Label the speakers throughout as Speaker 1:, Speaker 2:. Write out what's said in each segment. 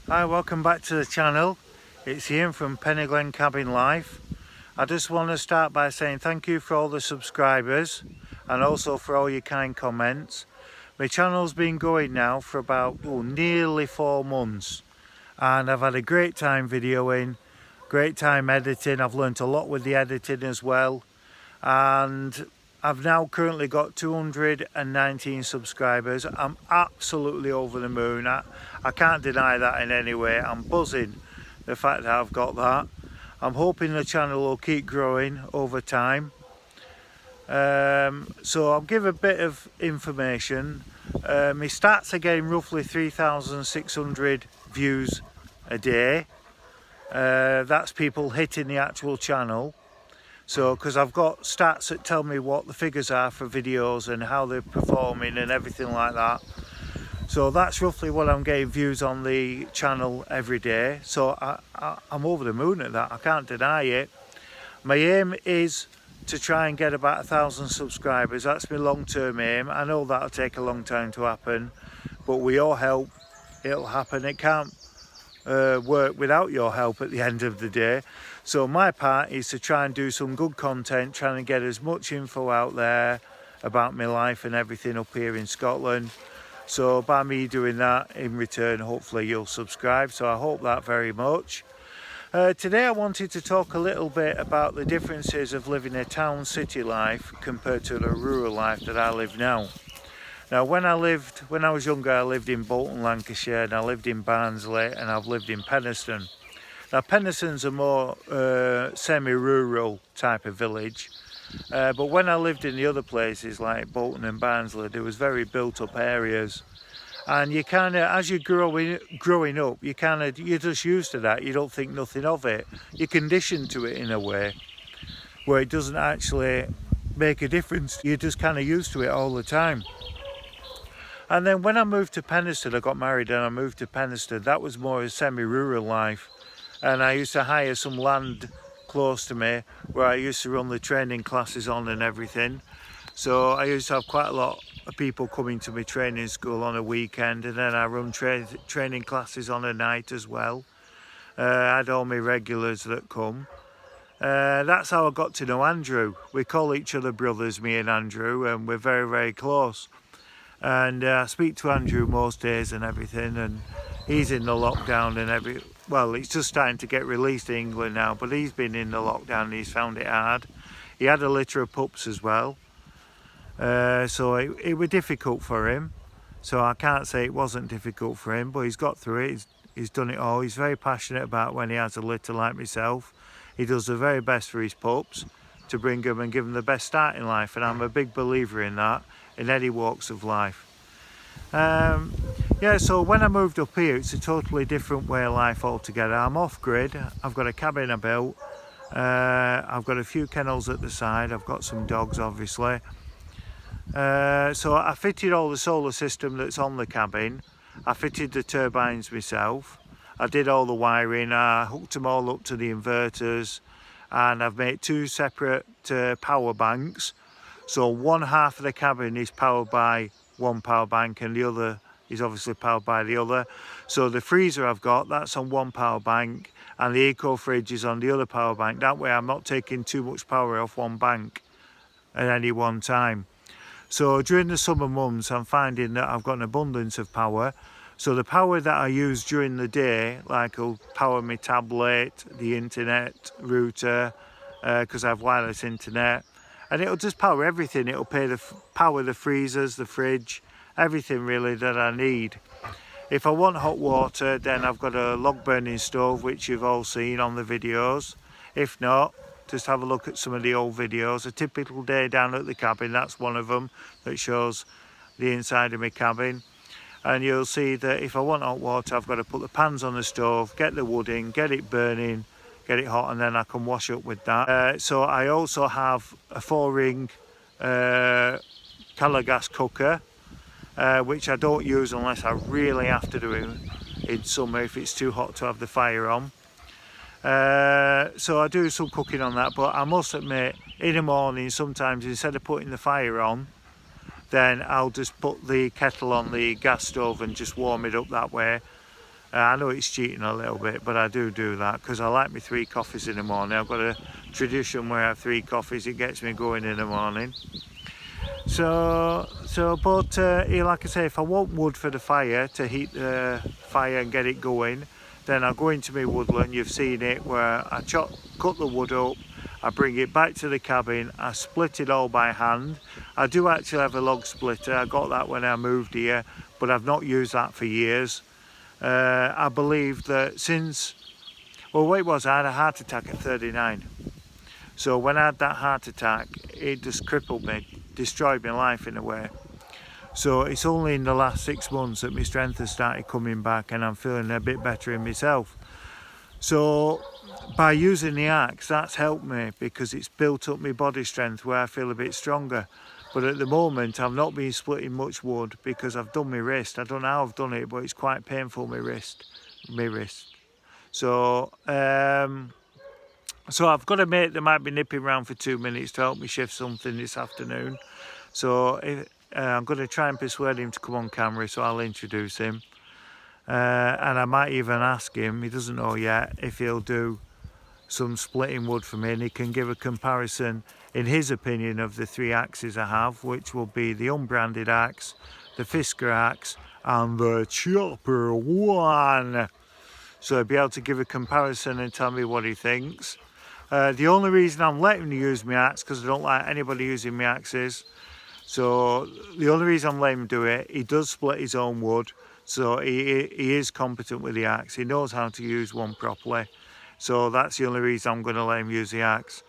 Speaker 1: Hi, welcome back to the channel. It's Ian from Pennyglen Cabin Life. I just want to start by saying thank you for all the subscribers and also for all your kind comments. My channel's been going now for about nearly 4 months and I've had a great time videoing, great time editing. I've learnt a lot with the editing as well, and I've now currently got 219 subscribers. I'm absolutely over the moon. I can't deny that in any way. I'm buzzing the fact that I've got that. I'm hoping the channel will keep growing over time. So I'll give a bit of information. My stats are getting roughly 3,600 views a day. That's people hitting the actual channel. So, because I've got stats that tell me what the figures are for videos and how they're performing and everything like that. So that's roughly what I'm getting views on the channel every day. So I'm over the moon at that, I can't deny it. My aim is to try and get about 1,000 subscribers. That's my long-term aim. I know that'll take a long time to happen, but with your help, it'll happen. It can't work without your help at the end of the day. So my part is to try and do some good content, trying to get as much info out there about my life and everything up here in Scotland. So by me doing that, in return, hopefully you'll subscribe. So I hope that very much. Today I wanted to talk a little bit about the differences of living a town city life compared to the rural life that I live now. Now when I was younger, I lived in Bolton, Lancashire, and I lived in Barnsley, and I've lived in Penistone. Now Penistone's a more semi-rural type of village, but when I lived in the other places like Bolton and Barnsley, there was very built up areas, and you kind of, as you're growing up, you're just used to that. You don't think nothing of it. You're conditioned to it in a way where it doesn't actually make a difference. You're just kind of used to it all the time. And then when I moved to Penistone, I got married and I moved to Penistone. That was more a semi-rural life. And I used to hire some land close to me where I used to run the training classes on and everything. So I used to have quite a lot of people coming to my training school on a weekend, and then I run training classes on a night as well. I had all my regulars that come. That's how I got to know Andrew. We call each other brothers, me and Andrew, and we're very, very close. And I speak to Andrew most days and everything, and he's in the lockdown and well, he's just starting to get released to England now, but he's been in the lockdown and he's found it hard. He had a litter of pups as well, so it was difficult for him. So I can't say it wasn't difficult for him, but he's got through it. He's done it all. He's very passionate about when he has a litter like myself. He does the very best for his pups to bring them and give them the best start in life, and I'm a big believer in that in any walks of life. Yeah, so when I moved up here, it's a totally different way of life altogether. I'm off grid. I've got a cabin I built. I've got a few kennels at the side. I've got some dogs, obviously. So I fitted all the solar system that's on the cabin. I fitted the turbines myself. I did all the wiring. I hooked them all up to the inverters, and I've made 2 separate power banks. So one half of the cabin is powered by one power bank and the other is obviously powered by the other. So the freezer I've got, that's on one power bank, and the eco fridge is on the other power bank. That way I'm not taking too much power off one bank at any one time. So during the summer months, I'm finding that I've got an abundance of power. So the power that I use during the day, like I'll power my tablet, the internet router, because I have wireless internet, and it'll just power everything. It'll power the freezers, the fridge, everything really that I need. If I want hot water, then I've got a log burning stove, which you've all seen on the videos. If not, just have a look at some of the old videos. A typical day down at the cabin, that's one of them that shows the inside of my cabin. And you'll see that if I want hot water, I've got to put the pans on the stove, get the wood in, get it burning, get it hot, and then I can wash up with that. So I also have a 4-ring Calagas cooker, which I don't use unless I really have to do it in summer if it's too hot to have the fire on. So I do some cooking on that, but I must admit, in the morning sometimes instead of putting the fire on, then I'll just put the kettle on the gas stove and just warm it up that way. I know it's cheating a little bit, but I do that because I like my 3 coffees in the morning. I've got a tradition where I have 3 coffees. It gets me going in the morning. But like I say, if I want wood for the fire, to heat the fire and get it going, then I go into my woodland. You've seen it, where I cut the wood up, I bring it back to the cabin, I split it all by hand. I do actually have a log splitter. I got that when I moved here, but I've not used that for years. I believe that since, well, what it was, I had a heart attack at 39. So when I had that heart attack, it just crippled me, destroyed my life in a way. So it's only in the last 6 months that my strength has started coming back and I'm feeling a bit better in myself. So by using the axe, that's helped me because it's built up my body strength where I feel a bit stronger. But at the moment, I've not been splitting much wood because I've done my wrist. I don't know how I've done it, but it's quite painful, my wrist. So, so I've got a mate that might be nipping around for 2 minutes to help me shift something this afternoon. So I'm going to try and persuade him to come on camera, so I'll introduce him. And I might even ask him, he doesn't know yet, if he'll do some splitting wood for me, and he can give a comparison in his opinion of the 3 axes I have, which will be the unbranded axe, the Fisker axe and the chopper one. So he'll be able to give a comparison and tell me what he thinks. The only reason I'm letting him use my axe, because I don't like anybody using my axes, so the only reason I'm letting him do it, he does split his own wood, so he is competent with the axe. He knows how to use one properly. So that's the only reason I'm going to let him use the axe.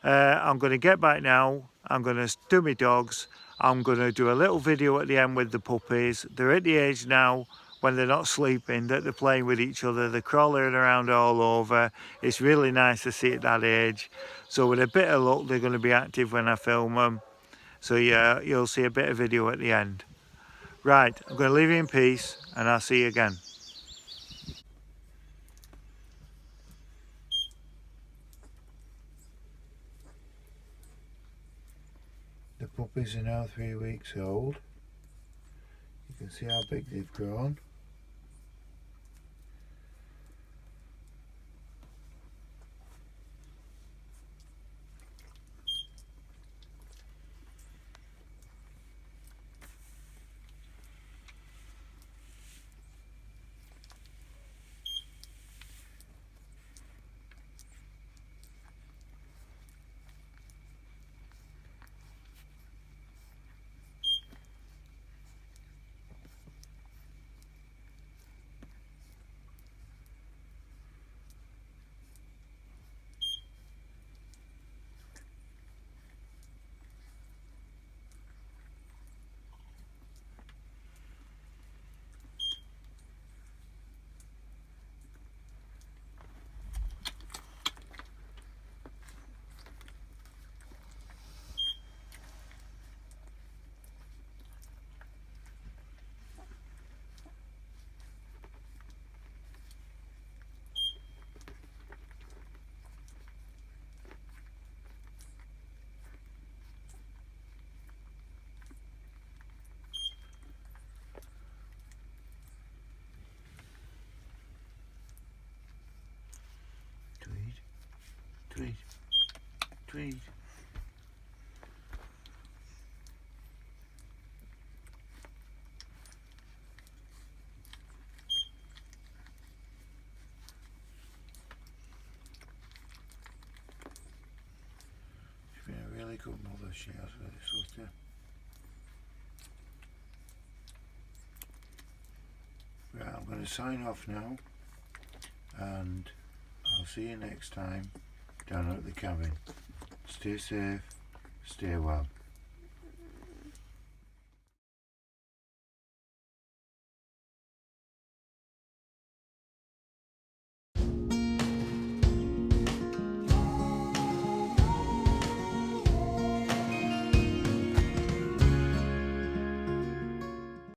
Speaker 1: I'm going to get back now. I'm going to do my dogs. I'm going to do a little video at the end with the puppies. They're at the age now when they're not sleeping that they're playing with each other. They're crawling around all over. It's really nice to see at that age. So with a bit of luck, they're going to be active when I film them. So yeah, you'll see a bit of video at the end. Right, I'm going to leave you in peace and I'll see you again. The puppies are now 3 weeks old. You can see how big they've grown. Tweed, tweed. She's been a really good mother, she has, with this litter. Right, I'm going to sign off now, and I'll see you next time down at the cabin. Stay safe, stay well.